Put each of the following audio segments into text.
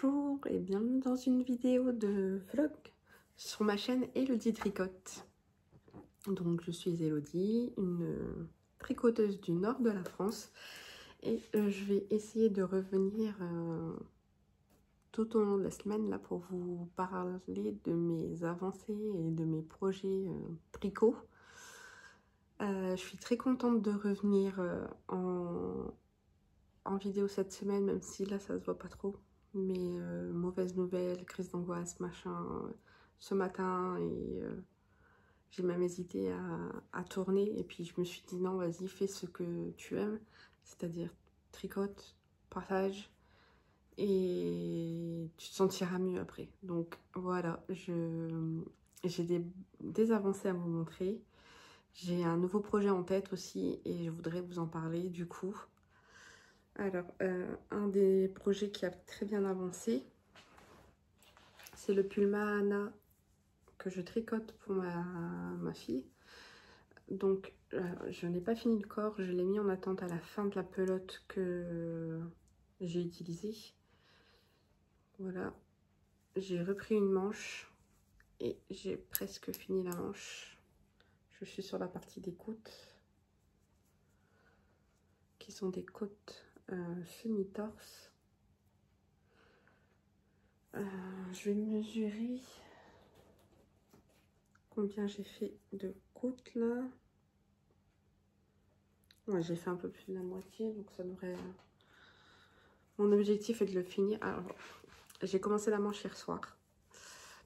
Bonjour et bienvenue dans une vidéo de vlog sur ma chaîne Elodie Tricote. Donc je suis Elodie, une tricoteuse du nord de la France et je vais essayer de revenir tout au long de la semaine là pour vous parler de mes avancées et de mes projets tricot. Je suis très contente de revenir en vidéo cette semaine, même si là ça se voit pas trop. Mais mauvaise nouvelle, crise d'angoisse, machin, ce matin. Et j'ai même hésité à tourner. Et puis je me suis dit non, vas-y, fais ce que tu aimes. C'est-à-dire tricote, partage. Et tu te sentiras mieux après. Donc voilà, j'ai des avancées à vous montrer. J'ai un nouveau projet en tête aussi. Et je voudrais vous en parler du coup. Alors, un des projets qui a très bien avancé, c'est le pull Mahana que je tricote pour ma fille. Donc, je n'ai pas fini le corps, je l'ai mis en attente à la fin de la pelote que j'ai utilisée. Voilà, j'ai repris une manche et j'ai presque fini la manche. Je suis sur la partie des côtes, qui sont des côtes semi-torse. Je vais mesurer combien j'ai fait de côtes là. Ouais, j'ai fait un peu plus de la moitié, donc ça devrait... Mon objectif est de le finir. Alors, j'ai commencé la manche hier soir.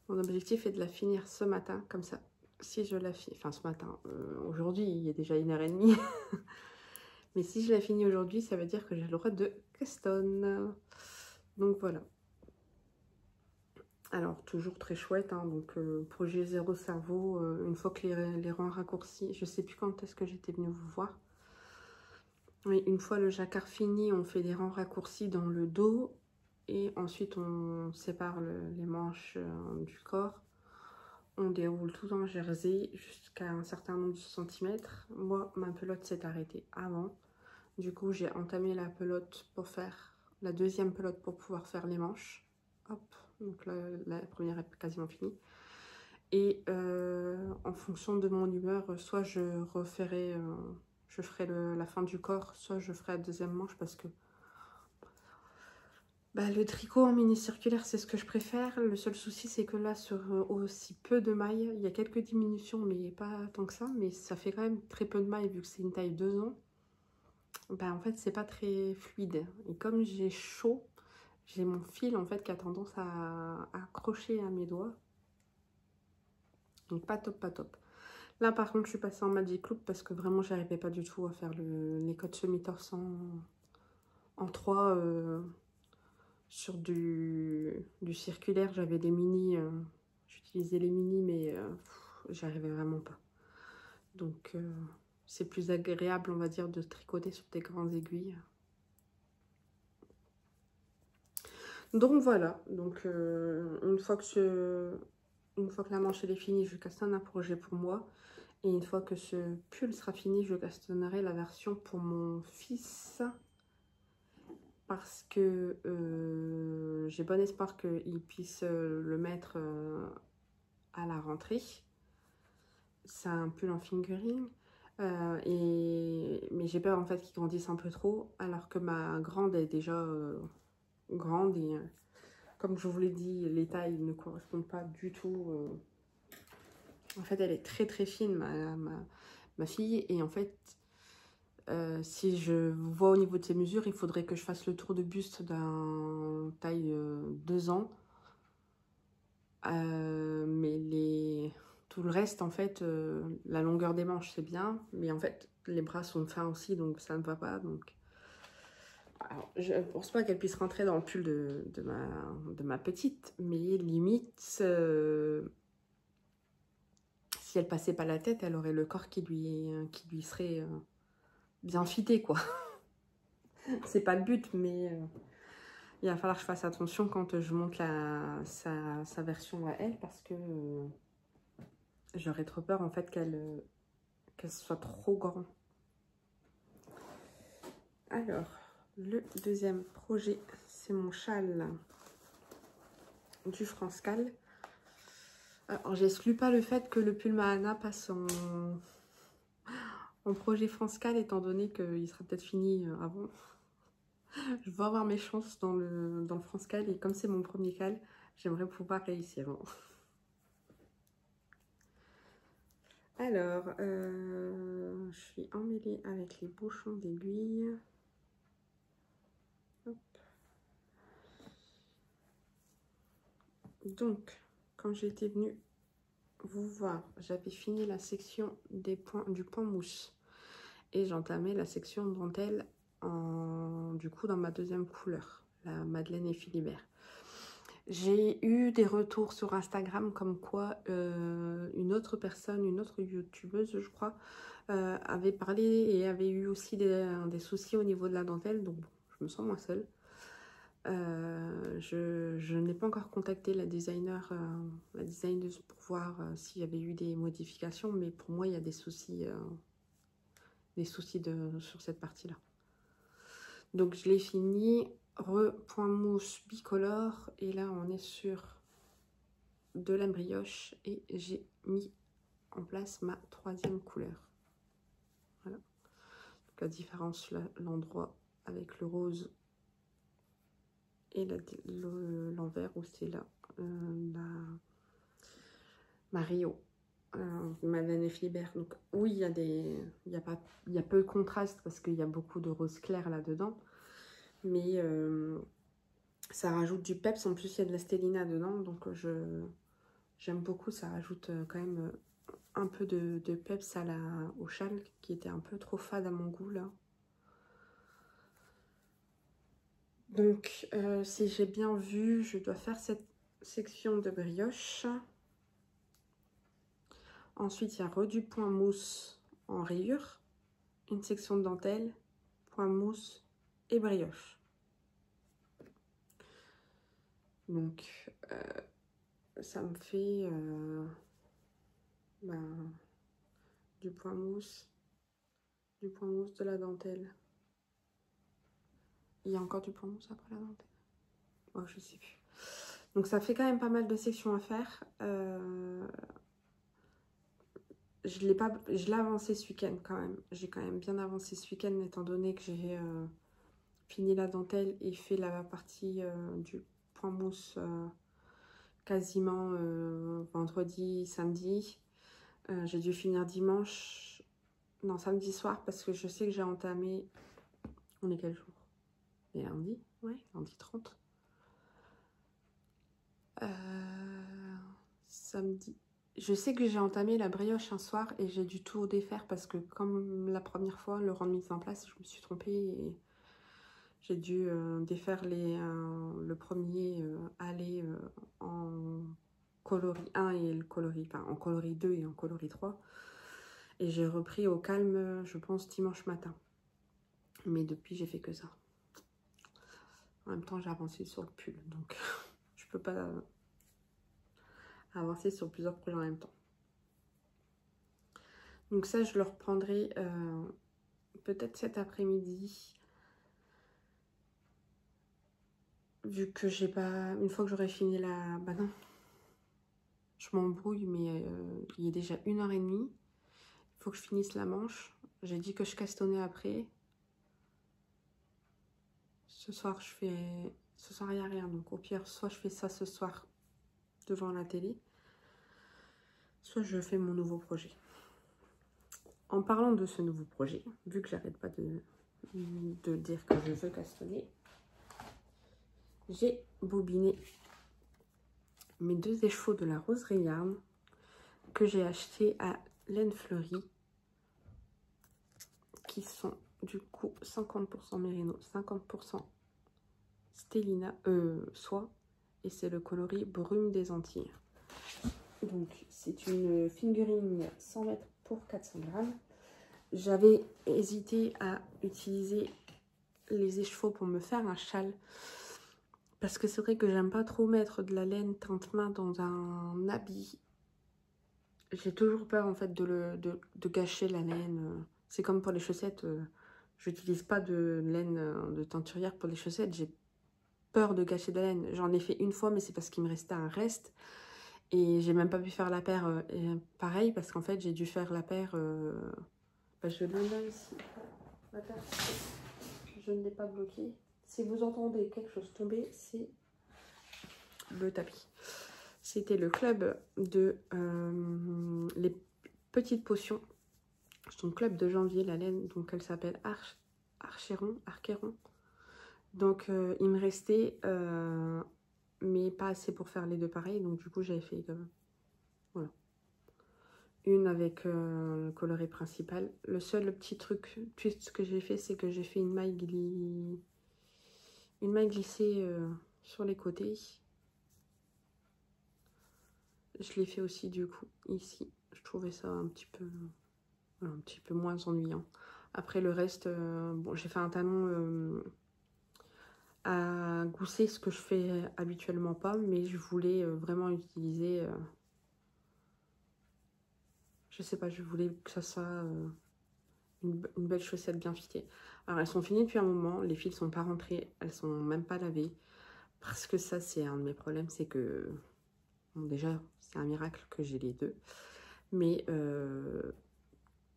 Mon objectif est de la finir ce matin, comme ça. Si je la finis... Enfin, ce matin. Aujourd'hui, il y a déjà 1h30. Mais si je la finis aujourd'hui, ça veut dire que j'ai le droit de Keston. Donc, voilà. Alors, toujours très chouette. Hein, donc, projet zéro cerveau. Une fois que les rangs raccourcis... Je sais plus quand est-ce que j'étais venue vous voir. Oui, une fois le jacquard fini, on fait des rangs raccourcis dans le dos. Et ensuite, on sépare les manches du corps. On déroule tout en jersey jusqu'à un certain nombre de centimètres. Moi, ma pelote s'est arrêtée avant. Du coup, j'ai entamé la pelote pour faire la deuxième pelote pour pouvoir faire les manches. Hop, donc là, la première est quasiment finie. Et en fonction de mon humeur, soit je referai, je ferai la fin du corps, soit je ferai la deuxième manche parce que le tricot en mini circulaire, c'est ce que je préfère. Le seul souci, c'est que là, sur aussi peu de mailles, il y a quelques diminutions, mais pas tant que ça. Mais ça fait quand même très peu de mailles, vu que c'est une taille 2 ans. En fait, c'est pas très fluide. Et comme j'ai chaud, j'ai mon fil, en fait, qui a tendance à accrocher à mes doigts. Donc, pas top, pas top. Là, par contre, je suis passée en Magic Loop parce que vraiment, j'arrivais pas du tout à faire les côtes semi-torse en 3... sur du circulaire, j'avais des mini, j'utilisais les mini, mais j'arrivais vraiment pas. Donc, c'est plus agréable, on va dire, de tricoter sur des grandes aiguilles. Donc, voilà. Donc, une fois que la manche elle est finie, je castonne un projet pour moi. Et une fois que ce pull sera fini, je castonnerai la version pour mon fils. Parce que j'ai bon espoir qu'il puisse le mettre à la rentrée. C'est un pull en fingering. Mais j'ai peur en fait qu'il grandisse un peu trop. Alors que ma grande est déjà grande. Et comme je vous l'ai dit, les tailles ne correspondent pas du tout. En fait, elle est très très fine, ma fille. Et en fait... si je vois au niveau de ses mesures, il faudrait que je fasse le tour de buste d'un taille 2 ans. Mais tout le reste, en fait, la longueur des manches, c'est bien. Mais en fait, les bras sont fins aussi, donc ça ne va pas. Donc... Alors, je ne pense pas qu'elle puisse rentrer dans le pull de ma petite. Mais limite, si elle passait pas la tête, elle aurait le corps qui lui serait bien fité, quoi. C'est pas le but, mais il va falloir que je fasse attention quand je monte sa version à elle, parce que j'aurais trop peur en fait qu'elle soit trop grand. Alors, le deuxième projet, c'est mon châle. du France-Cal. Alors, j'exclus pas le fait que le pull Mahana passe en projet France-Cal, étant donné qu'il sera peut-être fini avant. Je vais avoir mes chances dans le France-Cal, et comme c'est mon premier cal, j'aimerais pouvoir réussir. Alors, je suis emmêlée avec les bouchons d'aiguille. Donc, quand j'étais venue vous voir, j'avais fini la section du point mousse. Et j'entamais la section dentelle du coup dans ma deuxième couleur, la Madeleine et Philibert. J'ai eu des retours sur Instagram comme quoi une autre personne, une autre youtubeuse je crois, avait parlé et avait eu aussi des soucis au niveau de la dentelle, donc bon, je me sens moins seule. Je n'ai pas encore contacté la designeuse pour voir s'il y avait eu des modifications, mais pour moi il y a des soucis sur cette partie-là. Donc je l'ai fini, point mousse bicolore, et là on est sur de la brioche et j'ai mis en place ma troisième couleur. Voilà. Donc la différence, l'endroit avec le rose et l'envers où c'est là, Mario. Madeleine et Philibert. Donc oui, il y a peu de contraste parce qu'il y a beaucoup de rose clair là-dedans. Mais ça rajoute du peps. En plus, il y a de la stellina dedans. Donc j'aime beaucoup. Ça rajoute quand même un peu de peps au châle qui était un peu trop fade à mon goût là. Donc si j'ai bien vu, je dois faire cette section de brioche. Ensuite, il y a du point mousse en rayure, une section de dentelle, point mousse et brioche. Donc, ça me fait du point mousse, de la dentelle. Il y a encore du point mousse après la dentelle. Oh, je sais plus. Donc, ça fait quand même pas mal de sections à faire. Je l'ai avancé ce week-end quand même. J'ai quand même bien avancé ce week-end étant donné que j'ai fini la dentelle et fait la partie du point mousse quasiment vendredi, samedi. J'ai dû finir dimanche, non samedi soir parce que je sais que j'ai entamé, on est quel jour? Et lundi, ouais, lundi 30. Samedi. Je sais que j'ai entamé la brioche un soir et j'ai dû tout défaire parce que comme la première fois, le rang de mise en place, je me suis trompée et j'ai dû défaire le premier aller en coloris 1 et le coloris, enfin, en coloris 2 et en coloris 3. Et j'ai repris au calme, je pense, dimanche matin. Mais depuis, j'ai fait que ça. En même temps, j'ai avancé sur le pull, donc je peux pas avancer sur plusieurs projets en même temps. Donc ça, je le reprendrai peut-être cet après-midi. Vu que j'ai pas... Une fois que j'aurai fini la... Bah non. Je m'embrouille, mais il est déjà 1h30. Il faut que je finisse la manche. J'ai dit que je castonnais après. Ce soir, je fais... Ce soir, il n'y a rien. Donc au pire, soit je fais ça ce soir devant la télé, soit je fais mon nouveau projet. En parlant de ce nouveau projet, vu que j'arrête pas de dire que je veux castonner, j'ai bobiné mes 2 écheveaux de la Roseraie Yarn que j'ai acheté à Laine Fleurie, qui sont du coup 50% mérino, 50% stellina, soie, et c'est le coloris Brume des Antilles. Donc c'est une fingering 100 mètres pour 400 grammes. J'avais hésité à utiliser les écheveaux pour me faire un châle. Parce que c'est vrai que j'aime pas trop mettre de la laine teinte main dans un habit. J'ai toujours peur en fait de gâcher la laine. C'est comme pour les chaussettes. Je n'utilise pas de laine de teinturière pour les chaussettes. J'ai peur de gâcher de la laine. J'en ai fait une fois, mais c'est parce qu'il me restait un reste. Et j'ai même pas pu faire la paire pareil, parce qu'en fait, j'ai dû faire la paire... bah, je l'ai là ici. La paire, je ne l'ai pas bloquée. Si vous entendez quelque chose tomber, c'est le tapis. C'était le club de les petites potions. Son club de janvier, la laine, donc elle s'appelle Archéron. Donc il me restait, mais pas assez pour faire les deux pareils. Donc du coup j'avais fait voilà. Une avec le coloris principal. Le seul petit truc twist que j'ai fait, c'est que j'ai fait une maille glissée sur les côtés. Je l'ai fait aussi du coup ici. Je trouvais ça un petit peu moins ennuyant. Après le reste, bon, j'ai fait un talon à gousser, ce que je fais habituellement pas, mais je voulais vraiment utiliser, je sais pas, je voulais que ça soit une belle chaussette bien fitée. Alors elles sont finies depuis un moment, les fils sont pas rentrés, elles sont même pas lavées, parce que ça c'est un de mes problèmes, c'est que, bon, déjà c'est un miracle que j'ai les deux, mais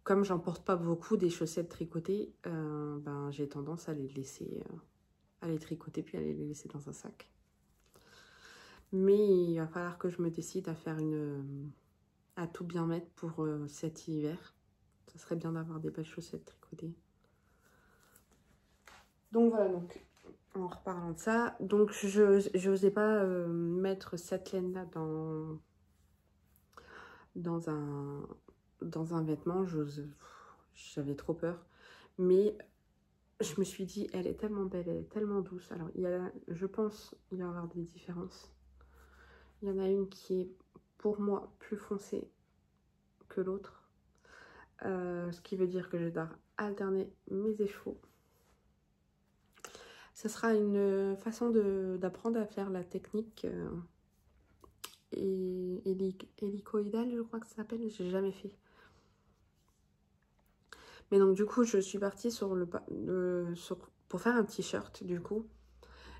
comme j'en porte pas beaucoup des chaussettes tricotées, ben, j'ai tendance à les laisser, à les tricoter puis à les laisser dans un sac. Mais il va falloir que je me décide à faire à tout bien mettre pour cet hiver. Ça serait bien d'avoir des belles chaussettes tricotées. Donc voilà, donc en reparlant de ça, donc je n'osais pas mettre cette laine là dans un vêtement. J'avais trop peur, mais je me suis dit, elle est tellement belle, elle est tellement douce. Alors je pense il va y avoir des différences. Il y en a une qui est pour moi plus foncée que l'autre, ce qui veut dire que je dois alterner mes échevaux. Ce sera une façon d'apprendre à faire la technique hélicoïdale, je crois que ça s'appelle. J'ai jamais fait. Mais donc du coup, je suis partie pour faire un t-shirt. Du coup,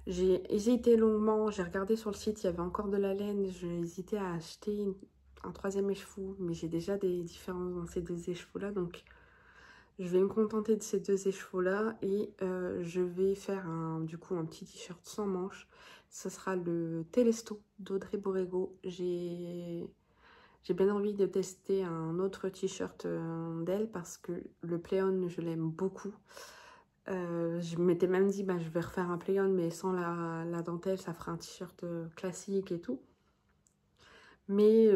j'ai hésité longuement. J'ai regardé sur le site, il y avait encore de la laine. J'ai hésité à acheter un troisième écheveau, mais j'ai déjà des différences dans ces deux écheveaux-là, donc je vais me contenter de ces deux écheveaux-là et je vais faire du coup un petit t-shirt sans manches. Ce sera le Telesto d'Audrey Borrego. J'ai bien envie de tester un autre t-shirt d'elle parce que le play-on, je l'aime beaucoup. Je m'étais même dit, bah, je vais refaire un play-on, mais sans la dentelle, ça fera un t-shirt classique et tout. Mais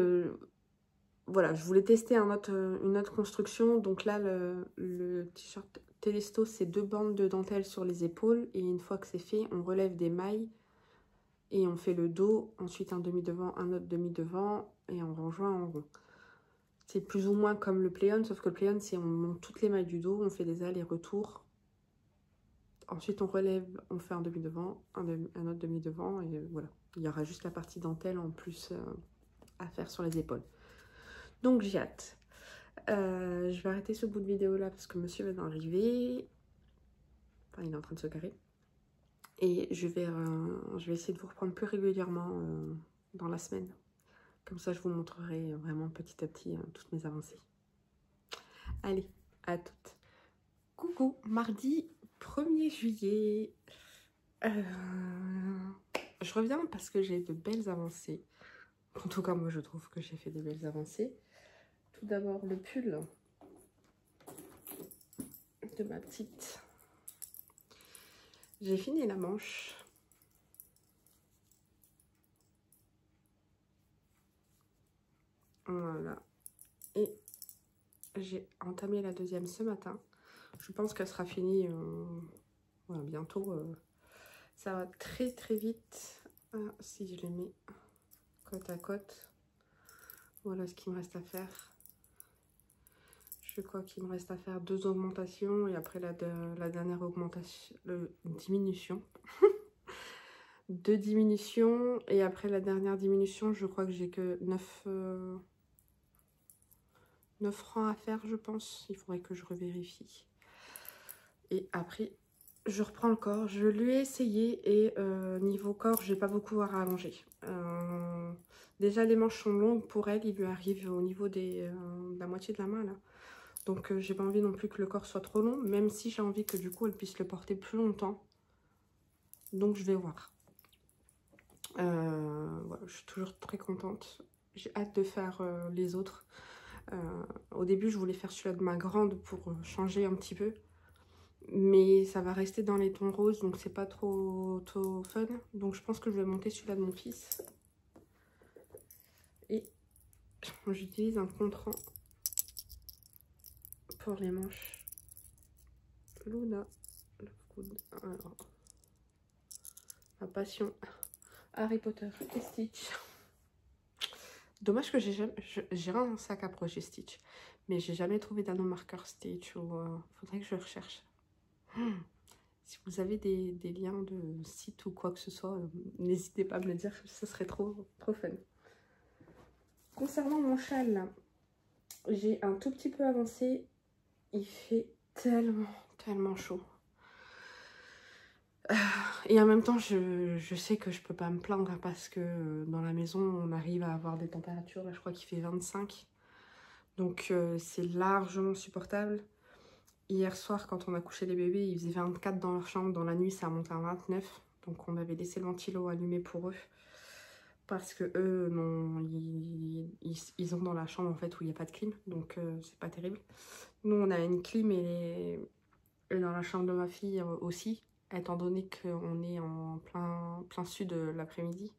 voilà, je voulais tester une autre construction. Donc là, le t-shirt Telesto, c'est 2 bandes de dentelle sur les épaules. Et une fois que c'est fait, on relève des mailles et on fait le dos. Ensuite, un demi-devant, un autre demi-devant et on rejoint en rond. C'est plus ou moins comme le play-on, sauf que le play-on, c'est on monte toutes les mailles du dos, on fait des allers-retours. Ensuite, on relève, on fait un demi-devant, un autre demi-devant et voilà. Il y aura juste la partie dentelle en plus à faire sur les épaules. Donc j'ai hâte. Je vais arrêter ce bout de vidéo là parce que monsieur va d'arriver. Enfin, il est en train de se garer. Et je vais essayer de vous reprendre plus régulièrement dans la semaine. Comme ça, je vous montrerai vraiment petit à petit toutes mes avancées. Allez, à toutes. Coucou, mardi 1er juillet. Je reviens parce que j'ai de belles avancées. En tout cas, moi, je trouve que j'ai fait des belles avancées. Tout d'abord, le pull de ma petite. J'ai fini la manche. Voilà. Et j'ai entamé la deuxième ce matin. Je pense qu'elle sera finie voilà, bientôt. Ça va très très vite. Si je les mets côte à côte. Voilà ce qu'il me reste à faire. Je crois qu'il me reste à faire 2 augmentations et après la dernière augmentation, diminution. 2 diminutions et après la dernière diminution, je crois que j'ai que 9 francs à faire, je pense. Il faudrait que je revérifie. Et après, je reprends le corps. Je lui ai essayé et niveau corps, j'ai pas beaucoup à rallonger. Déjà, les manches sont longues pour elle. Il lui arrive au niveau de la moitié de la main, là. Donc, j'ai pas envie non plus que le corps soit trop long, même si j'ai envie que du coup, elle puisse le porter plus longtemps. Donc, je vais voir. Voilà, je suis toujours très contente. J'ai hâte de faire les autres. Au début, je voulais faire celui-là de ma grande pour changer un petit peu. Mais ça va rester dans les tons roses, donc c'est pas trop fun. Donc je pense que je vais monter celui-là de mon fils. Et j'utilise un contre-rang pour les manches. Luna, alors, ma passion, Harry Potter et Stitch. Dommage que j'ai un sac à projet Stitch, mais j'ai jamais trouvé d'anneau marqueur Stitch, ou faudrait que je recherche. Si vous avez des liens de site ou quoi que ce soit, n'hésitez pas à me le dire, ce serait trop fun. Concernant mon châle, j'ai un tout petit peu avancé. Il fait tellement chaud. Et en même temps, je sais que je peux pas me plaindre parce que dans la maison, on arrive à avoir des températures. Là, je crois qu'il fait 25. Donc, c'est largement supportable. Hier soir, quand on a couché les bébés, il faisait 24 dans leur chambre. Dans la nuit, ça a monté à 29. Donc, on avait laissé le ventilo allumé pour eux. Parce que eux, non, ils ont dans la chambre en fait où il n'y a pas de clim. Donc, c'est pas terrible. Nous, on a une clim et dans la chambre de ma fille aussi. Étant donné qu'on est en plein sud l'après-midi.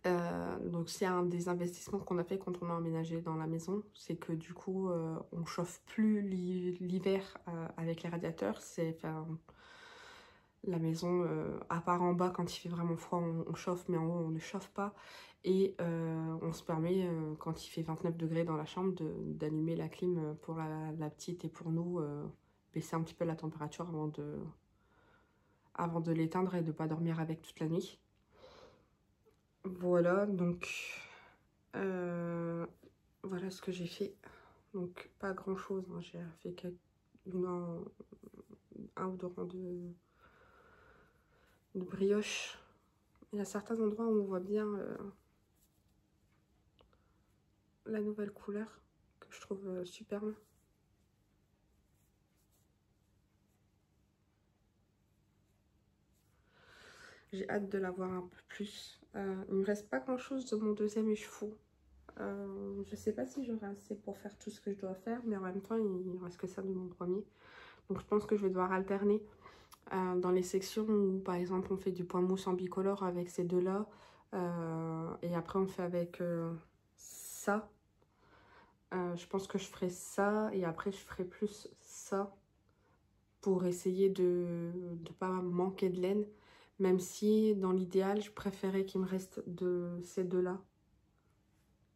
Donc c'est un des investissements qu'on a fait quand on a emménagé dans la maison. C'est que du coup, on chauffe plus l'hiver avec les radiateurs. La maison, à part en bas, quand il fait vraiment froid, on chauffe, mais en haut, on ne chauffe pas. Et on se permet, quand il fait 29 degrés dans la chambre, d'allumer la clim pour la petite et pour nous, baisser un petit peu la température avant de l'éteindre et de ne pas dormir avec toute la nuit. Voilà, donc voilà ce que j'ai fait. Donc pas grand chose, hein. J'ai fait un ou deux rangs de brioche. Il y a certains endroits où on voit bien la nouvelle couleur que je trouve superbe. J'ai hâte de la voir un peu plus. Il me reste pas grand chose de mon deuxième écheveau. Je sais pas si j'aurai assez pour faire tout ce que je dois faire, mais en même temps il ne reste que ça de mon premier. Donc je pense que je vais devoir alterner dans les sections où par exemple on fait du point mousse en bicolore avec ces deux là, et après on fait avec ça. Je pense que je ferai ça et après je ferai plus ça pour essayer de ne pas manquer de laine, même si dans l'idéal je préférais qu'il me reste de ces deux là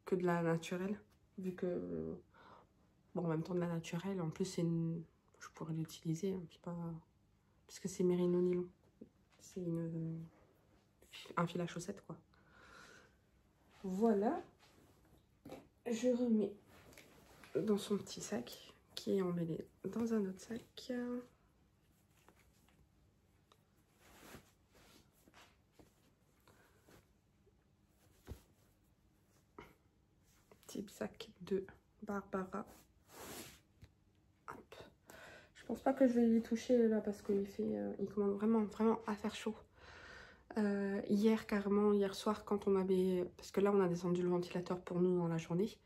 que de la naturelle, vu que bon, en même temps de la naturelle en plus c'est je pourrais l'utiliser, hein, pas parce que c'est mérino nylon, c'est un fil à chaussettes quoi. Voilà, je remets dans son petit sac qui est emmêlé dans un autre sac. Petit sac de Barbara. Hop. Je pense pas que je vais y toucher là parce qu'il commence vraiment à faire chaud. Hier soir quand on avait, parce que là on a descendu le ventilateur pour nous dans la journée,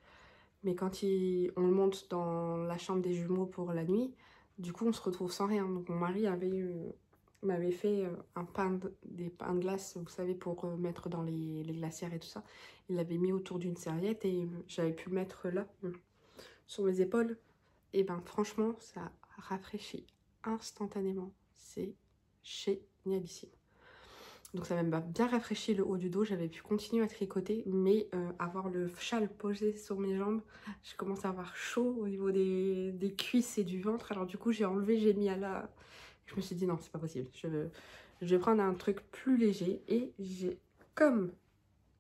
mais quand on le monte dans la chambre des jumeaux pour la nuit, du coup on se retrouve sans rien. Donc mon mari m'avait fait des pains de glace, vous savez, pour mettre dans les glacières et tout ça. Il l'avait mis autour d'une serviette et j'avais pu mettre là, sur mes épaules. Et ben franchement, ça rafraîchit instantanément. C'est génialissime. Donc ça m'a bien rafraîchi le haut du dos. J'avais pu continuer à tricoter, mais avoir le châle posé sur mes jambes, je commence à avoir chaud au niveau des cuisses et du ventre. Alors du coup, j'ai enlevé, j'ai mis à la... Je me suis dit non, c'est pas possible. Je vais prendre un truc plus léger. Et comme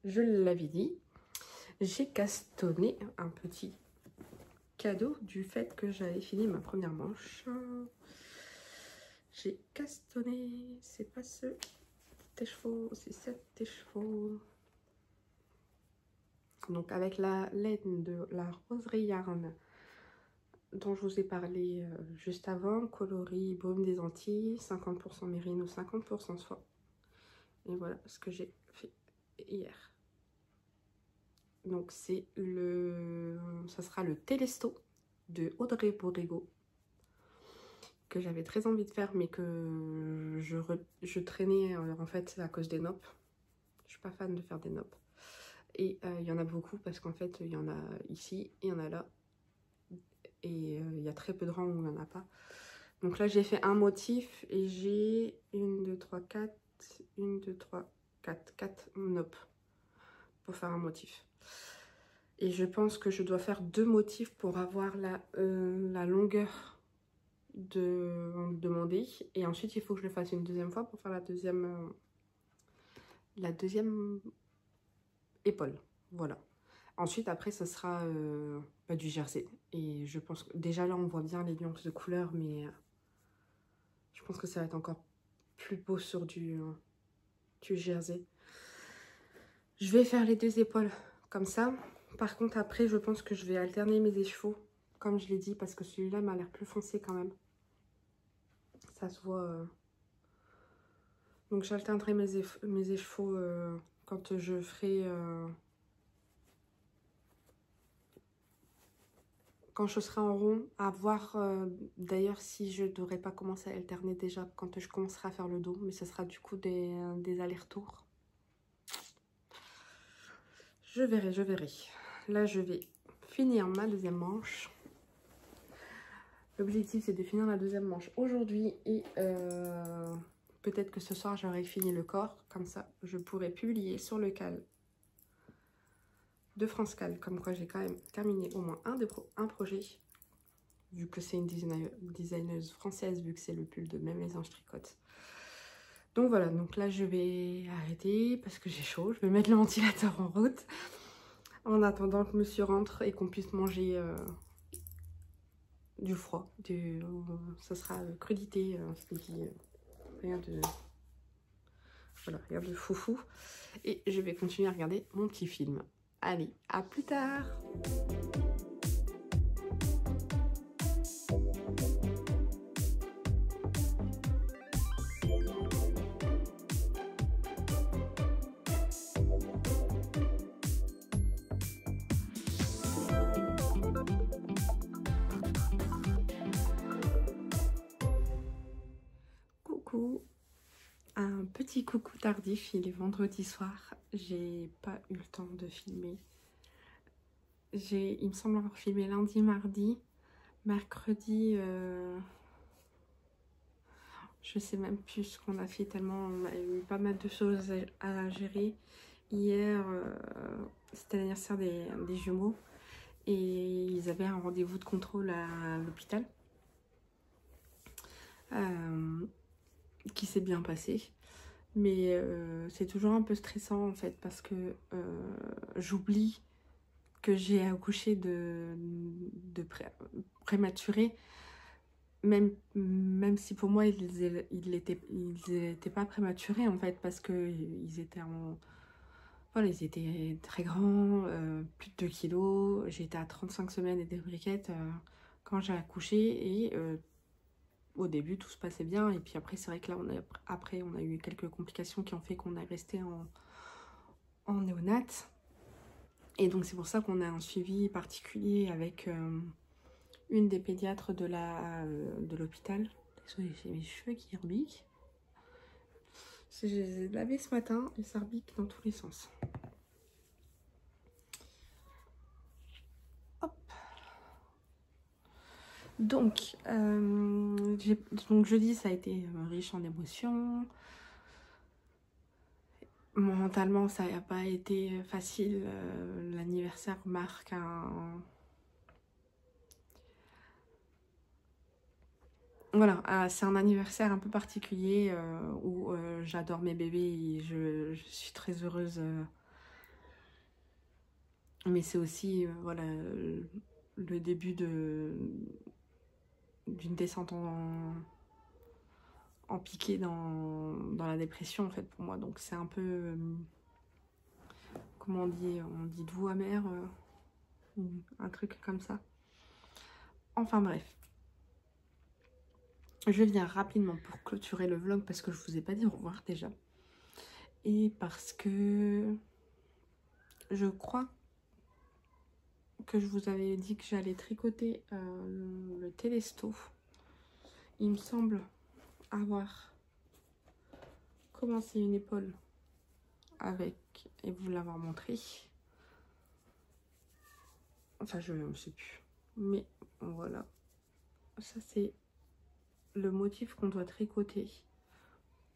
je l'avais dit, j'ai castonné un petit cadeau du fait que j'avais fini ma première manche. J'ai castonné, c'est pas ce écheveau, c'est cet écheveau. Donc avec la laine de la Roseraie Yarn dont je vous ai parlé juste avant, coloris Baume des Antilles, 50% mérino, 50% soie. Et voilà ce que j'ai fait hier. Donc c'est ça sera le Télesto de Audrey Borrego que j'avais très envie de faire mais que je traînais en fait à cause des noppes. Je suis pas fan de faire des noppes. Et il y en a beaucoup parce qu'en fait il y en a ici, il y en a là. Et il y a très peu de rangs où il n'y en a pas. Donc là j'ai fait un motif et j'ai 1, 2, 3, 4, 1, 2, 3, 4 noppes pour faire un motif. Et je pense que je dois faire 2 motifs pour avoir la longueur demandée. Et ensuite, il faut que je le fasse une deuxième fois pour faire la deuxième épaule. Voilà. Ensuite, après, ça sera du jersey. Et je pense que déjà là, on voit bien les nuances de couleurs, mais je pense que ça va être encore plus beau sur du jersey. Je vais faire les 2 épaules comme ça. Par contre, après, je pense que je vais alterner mes écheveaux, comme je l'ai dit, parce que celui-là m'a l'air plus foncé quand même. Ça se voit. Donc, j'alternerai mes écheveaux quand je ferai... quand je serai en rond, à voir d'ailleurs si je ne devrais pas commencer à alterner déjà quand je commencerai à faire le dos. Mais ce sera du coup des allers-retours. Je verrai, je verrai. Là, je vais finir ma deuxième manche. L'objectif, c'est de finir la deuxième manche aujourd'hui et peut-être que ce soir, j'aurai fini le corps. Comme ça, je pourrai publier sur le cal de France Cal. Comme quoi, j'ai quand même terminé au moins un projet. Vu que c'est une designeuse française, vu que c'est le pull de Même les Anges Tricotent. Donc voilà, donc là, je vais arrêter parce que j'ai chaud. Je vais mettre le ventilateur en route. En attendant que monsieur rentre et qu'on puisse manger... du froid, ça sera crudité, je vous dis, rien de, voilà, rien de foufou. Et je vais continuer à regarder mon petit film. Allez, à plus tard! Coucou! Un petit coucou tardif, il est vendredi soir, j'ai pas eu le temps de filmer. Il me semble avoir filmé lundi, mardi, mercredi, je sais même plus ce qu'on a fait tellement on a eu pas mal de choses à gérer. Hier, c'était l'anniversaire des jumeaux et ils avaient un rendez-vous de contrôle à l'hôpital qui s'est bien passé. Mais c'est toujours un peu stressant en fait parce que j'oublie que j'ai accouché de prématuré, même si pour moi ils étaient pas prématurés en fait parce que ils étaient voilà, ils étaient très grands, plus de 2 kilos. J'étais à 35 semaines et des briquettes quand j'ai accouché et au début tout se passait bien et puis après c'est vrai que là on a eu quelques complications qui ont fait qu'on est resté en néonate. Et donc c'est pour ça qu'on a un suivi particulier avec une des pédiatres de l'hôpital. Désolée, j'ai mes cheveux qui rebiquent. Je les ai lavés ce matin et ça rebique dans tous les sens. Hop. Donc jeudi ça a été riche en émotions. Mentalement ça n'a pas été facile. L'anniversaire marque voilà, c'est un anniversaire un peu particulier où j'adore mes bébés et je suis très heureuse. Mais c'est aussi voilà, le début d'une descente en piqué dans la dépression en fait pour moi. Donc c'est un peu, comment on dit doux amer, un truc comme ça. Enfin bref. Je viens rapidement pour clôturer le vlog parce que je vous ai pas dit au revoir déjà. Et parce que je crois que je vous avais dit que j'allais tricoter le télesto. Il me semble avoir commencé une épaule avec, et vous l'avoir montré. Enfin, je ne sais plus. Mais voilà. Ça, c'est le motif qu'on doit tricoter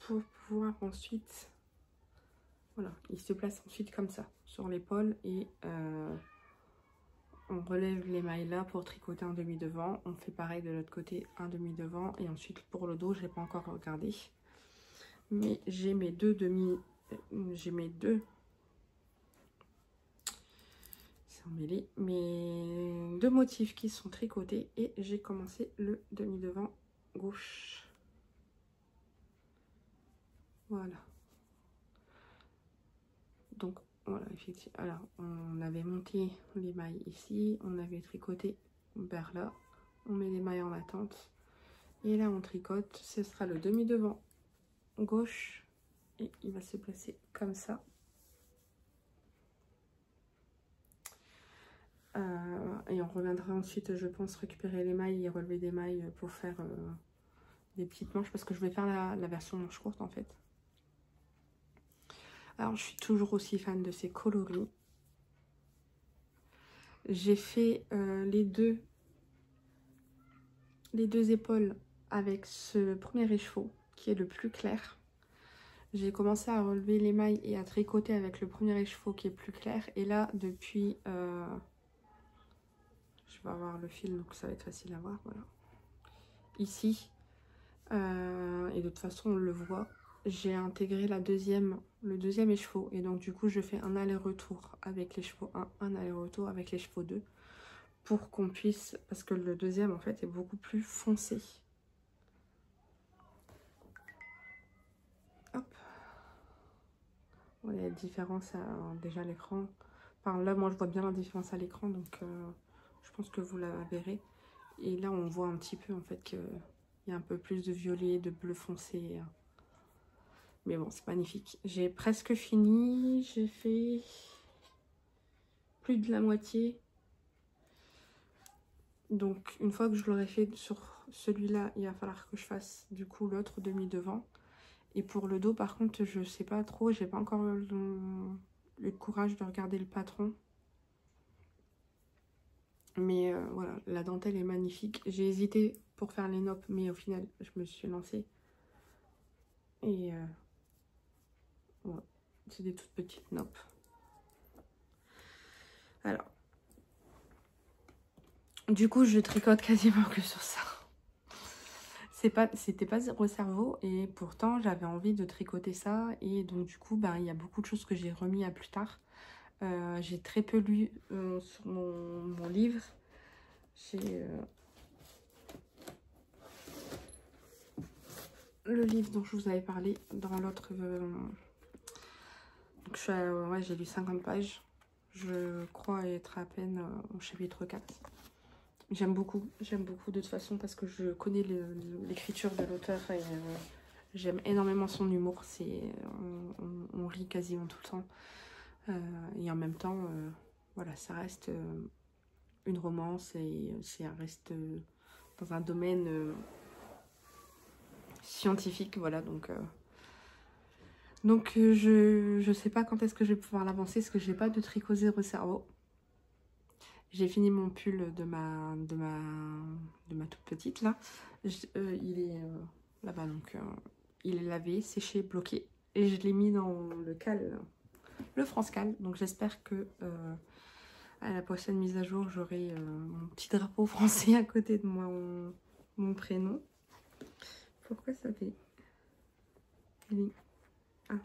pour pouvoir ensuite... Voilà, il se place ensuite comme ça, sur l'épaule et on relève les mailles là pour tricoter un demi devant. On fait pareil de l'autre côté, un demi devant. Et ensuite pour le dos, je n'ai pas encore regardé. Mais j'ai mes deux demi... J'ai mes deux... C'est emmêlé. Mes deux motifs qui sont tricotés. Et j'ai commencé le demi devant gauche. Voilà. Donc voilà, effectivement. Alors on avait monté les mailles ici. On avait tricoté vers là. On met les mailles en attente. Et là on tricote. Ce sera le demi devant gauche. Et il va se placer comme ça. Et on reviendra ensuite, je pense, récupérer les mailles et relever des mailles pour faire des petites manches. Parce que je vais faire la version manche courte en fait. Alors je suis toujours aussi fan de ces coloris. J'ai fait les deux épaules avec ce premier écheveau qui est le plus clair. J'ai commencé à relever les mailles et à tricoter avec le premier écheveau qui est plus clair. Et là, depuis... je vais avoir le fil, donc ça va être facile à voir. Voilà. Ici, et de toute façon, on le voit, j'ai intégré le deuxième écheveau. Et donc, du coup, je fais un aller-retour avec l'écheveau 1, un aller-retour avec l'écheveau 2. Pour qu'on puisse... Parce que le deuxième, en fait, est beaucoup plus foncé. Hop. Il y a la différence déjà à l'écran. Enfin, là, moi, je vois bien la différence à l'écran, donc je pense que vous la verrez. Et là, on voit un petit peu, en fait, qu'il y a un peu plus de violet, de bleu foncé. Mais bon, c'est magnifique. J'ai presque fini. J'ai fait plus de la moitié. Donc, une fois que je l'aurai fait sur celui-là, il va falloir que je fasse, du coup, l'autre demi-devant. Et pour le dos, par contre, je sais pas trop. J'ai pas encore eu le courage de regarder le patron. Mais voilà, la dentelle est magnifique. J'ai hésité pour faire les noppes, mais au final, je me suis lancée. Et voilà, c'est des toutes petites noppes. Alors, du coup, je tricote quasiment que sur ça. C'était pas zéro cerveau et pourtant, j'avais envie de tricoter ça. Et donc, du coup, bah, il y a beaucoup de choses que j'ai remis à plus tard. J'ai très peu lu sur mon livre. J'ai le livre dont je vous avais parlé dans l'autre... donc ouais, j'ai lu 50 pages. Je crois être à peine au chapitre 4. J'aime beaucoup de toute façon parce que je connais l'écriture de l'auteur et j'aime énormément son humour. On rit quasiment tout le temps. Et en même temps, voilà, ça reste une romance et ça reste dans un domaine scientifique, voilà, donc je sais pas quand est-ce que je vais pouvoir l'avancer parce que j'ai pas de tricot zéro cerveau. J'ai fini mon pull de ma toute petite là. Il est là-bas, donc il est lavé, séché, bloqué et je l'ai mis dans le cal, le France Cal. Donc j'espère que à la prochaine mise à jour j'aurai mon petit drapeau français à côté de mon prénom. Pourquoi ça fait... Ah.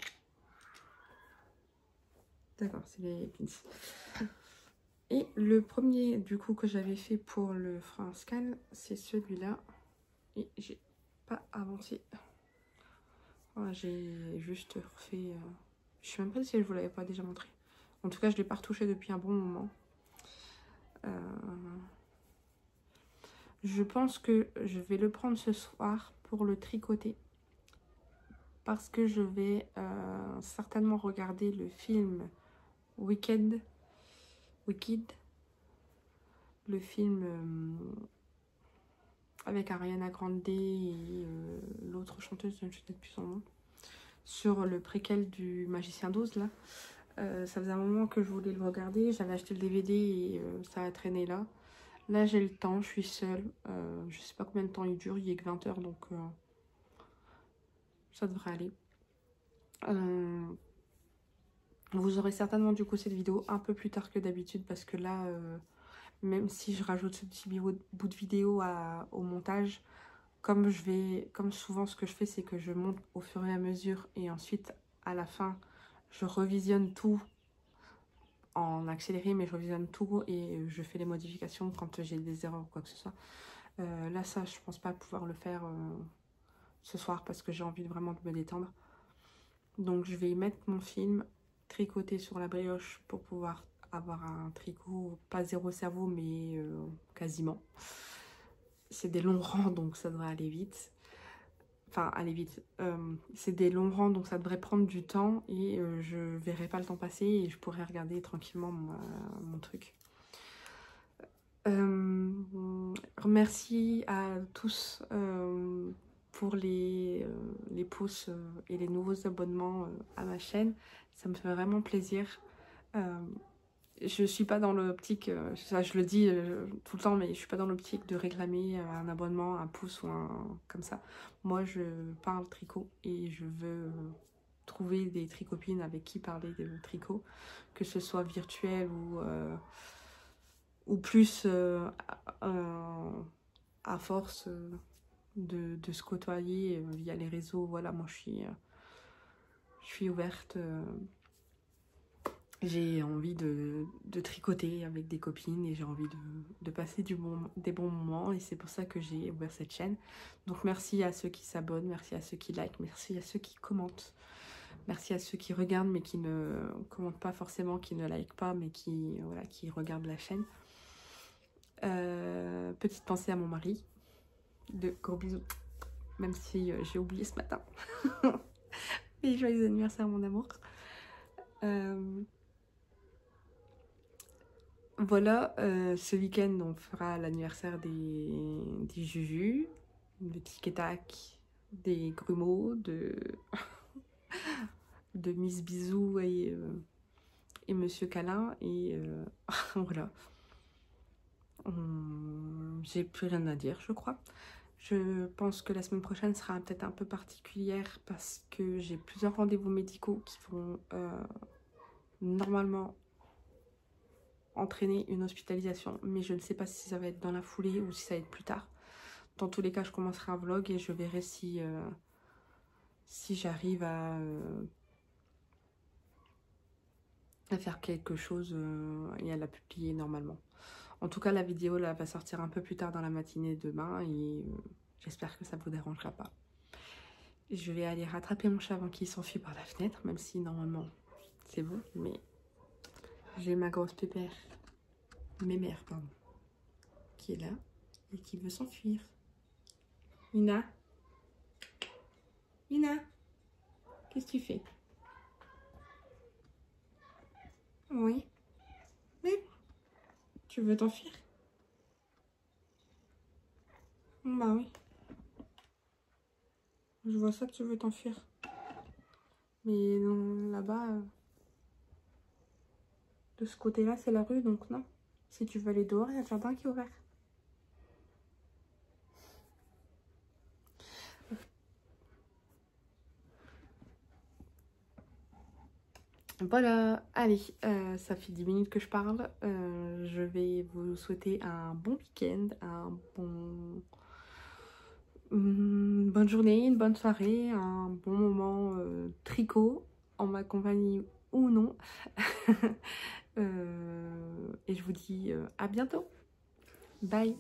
D'accord, c'est les pins. Et le premier du coup que j'avais fait pour le France Cal, c'est celui-là. Et j'ai pas avancé. J'ai juste refait... Je sais même pas si je vous l'avais pas déjà montré. En tout cas, je l'ai pas retouché depuis un bon moment. Je pense que je vais le prendre ce soir pour le tricoter. Parce que je vais certainement regarder le film Wicked. Le film avec Ariana Grande et l'autre chanteuse, je ne sais plus son nom. Sur le préquel du Magicien d'Oz, là. Ça faisait un moment que je voulais le regarder. J'avais acheté le DVD et ça a traîné là. Là, j'ai le temps, je suis seule. Je sais pas combien de temps il dure, il est que 20 h, donc ça devrait aller. Vous aurez certainement du coup cette vidéo un peu plus tard que d'habitude parce que là, même si je rajoute ce petit bout de vidéo au montage, comme souvent ce que je fais, c'est que je monte au fur et à mesure et ensuite à la fin, je revisionne tout en accéléré, mais je revisionne tout et je fais les modifications quand j'ai des erreurs ou quoi que ce soit. Là, ça, je pense pas pouvoir le faire ce soir parce que j'ai envie vraiment de me détendre. Donc, je vais mettre mon film tricoté sur la brioche pour pouvoir avoir un tricot, pas zéro cerveau, mais quasiment. C'est des longs rangs, donc ça devrait aller vite. Enfin, aller vite. C'est des longs rangs, donc ça devrait prendre du temps et je verrai pas le temps passer et je pourrai regarder tranquillement mon truc. Merci à tous pour les pouces et les nouveaux abonnements à ma chaîne. Ça me fait vraiment plaisir. Je suis pas dans l'optique, ça je le dis tout le temps, mais je suis pas dans l'optique de réclamer un abonnement, un pouce ou un comme ça. Moi, je parle tricot et je veux trouver des tricopines avec qui parler de tricot, que ce soit virtuel ou plus à force de se côtoyer via les réseaux. Voilà, moi je suis ouverte. J'ai envie de tricoter avec des copines et j'ai envie de passer des bons moments et c'est pour ça que j'ai ouvert cette chaîne. Donc merci à ceux qui s'abonnent, merci à ceux qui likent, merci à ceux qui commentent, merci à ceux qui regardent mais qui ne commentent pas forcément, qui ne likent pas mais qui regardent la chaîne. Petite pensée à mon mari, de gros bisous, même si j'ai oublié ce matin. Et joyeux anniversaire mon amour. Voilà, ce week-end on fera l'anniversaire des Juju, de Tic et Tac, des Grumeaux, de Miss Bisou et Monsieur Câlin. Et voilà, j'ai plus rien à dire je crois. Je pense que la semaine prochaine sera peut-être un peu particulière parce que j'ai plusieurs rendez-vous médicaux qui vont normalement entraîner une hospitalisation, mais je ne sais pas si ça va être dans la foulée ou si ça va être plus tard. Dans tous les cas, je commencerai un vlog et je verrai si j'arrive à faire quelque chose et à la publier normalement. En tout cas, la vidéo là va sortir un peu plus tard dans la matinée demain et j'espère que ça ne vous dérangera pas. Je vais aller rattraper mon chat avant qu'il s'enfuit par la fenêtre, même si normalement c'est bon, mais j'ai ma grosse pépère, mémère pardon, qui est là et qui veut s'enfuir. Mina, Mina, qu'est-ce que tu fais? Oui. Mais tu veux t'enfuir? Bah oui. Je vois ça que tu veux t'enfuir. Mais là-bas, de ce côté-là, c'est la rue, donc non. Si tu veux aller dehors, il y a le jardin qui est ouvert. Voilà, allez, ça fait 10 minutes que je parle. Je vais vous souhaiter un bon week-end, une bonne journée, une bonne soirée, un bon moment tricot, en ma compagnie ou non. Et je vous dis à bientôt. Bye.